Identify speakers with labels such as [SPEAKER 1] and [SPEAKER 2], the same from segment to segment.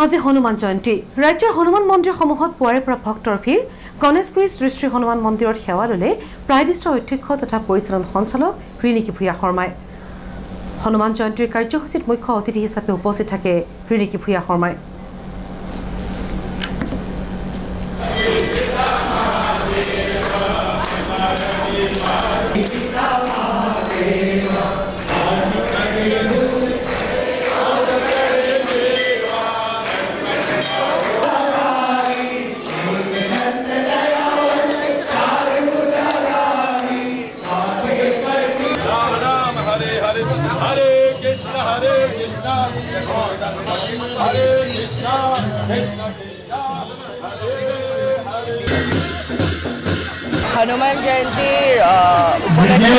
[SPEAKER 1] আজি হনুমান জয়ন্তী ৰাজ্যৰ হনুমান মন্দিৰসমূহত পুৱাৰে পৰা ভক্তৰ ভিৰ গণেশগুৰি শ্ৰী শ্ৰী হনুমান মন্দিৰত সেৱা ললে প্ৰায়দিষ্ট অধ্যক্ষ তথা পৰিচালন সঞ্চালক ৰিণিকী ভূঞা শৰ্মাই হনুমান জয়ন্তীৰ কাৰ্যসূচীত মুখ্য অতিথি হিচাপে উপস্থিত থাকে ৰিণিকী ভূঞা শৰ্মাই
[SPEAKER 2] Hare Krishna Hare Krishna Krishna Krishna Hare
[SPEAKER 3] Hanuman জয়ন্তীৰ উপলক্ষে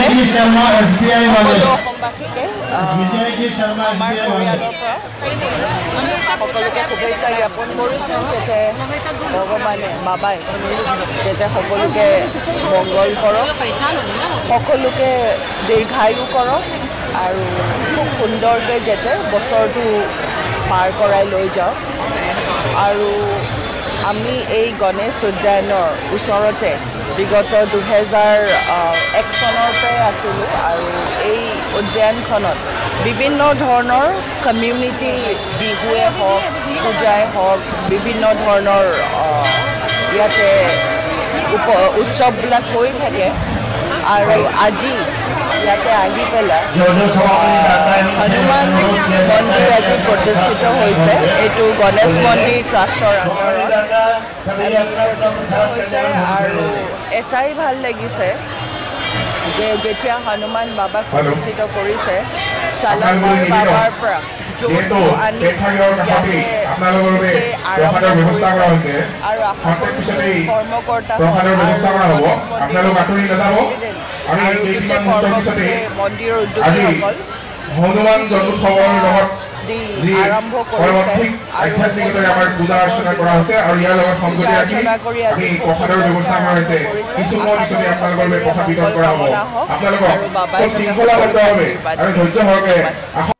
[SPEAKER 3] সকলোকে শুভেচ্ছা জ্ঞাপন কৰিছোঁ যাতে ভগৱানে বাবাই যাতে সকলোকে মংগল কৰক সকলোকে দীৰ্ঘায়ু কৰক আৰু খুব সুন্দৰকৈ যাতে বছৰটো পাৰ কৰাই লৈ যাওক আৰু আমি এই গণেশ উদ্যানৰ ওচৰতে বিগত 2001 চনৰ পৰাই আছিলোঁ আৰু এই উদ্যানখনত বিভিন্ন ধৰণৰ কমিউনিটি বিহুৱে হওক পূজাই হওক বিভিন্ন ধৰণৰ ইয়াতে উৎসৱবিলাক হৈ থাকে আৰু আজি ইয়াতে আহি পেলাই হনুমান মন্দিৰ আজি প্ৰতিষ্ঠিত হৈছে এইটো গণেশ মন্দিৰ ট্ৰাষ্টৰ হৈছে আৰু এটাই ভাল লাগিছে যে যেতিয়া হনুমান বাবাক প্ৰতিষ্ঠিত কৰিছে সালাচাৰ বাবাৰ পৰা যোনটো আনি আৰু কৰ্মকৰ্তা মন্দিৰৰ উদ্যোগীসকল
[SPEAKER 2] হনুমান জন্মোৎসৱৰ লগত যি
[SPEAKER 3] আৰম্ভ কৰিছে
[SPEAKER 2] আধ্যাত্মিকতাৰে আমাৰ পূজা অৰ্চনা কৰা হৈছে আৰু ইয়াৰ লগত সংগতি ৰাখি আমি প্ৰসাদৰ ব্যৱস্থা কৰা হৈছে কিছু সময় পিছতে আপোনালোকৰ বাবে প্ৰসাদ বিতৰণ কৰা হ'ব আপোনালোকক শৃংখলাবদ্ধভাৱে আৰু ধৈৰ্য সহকাৰে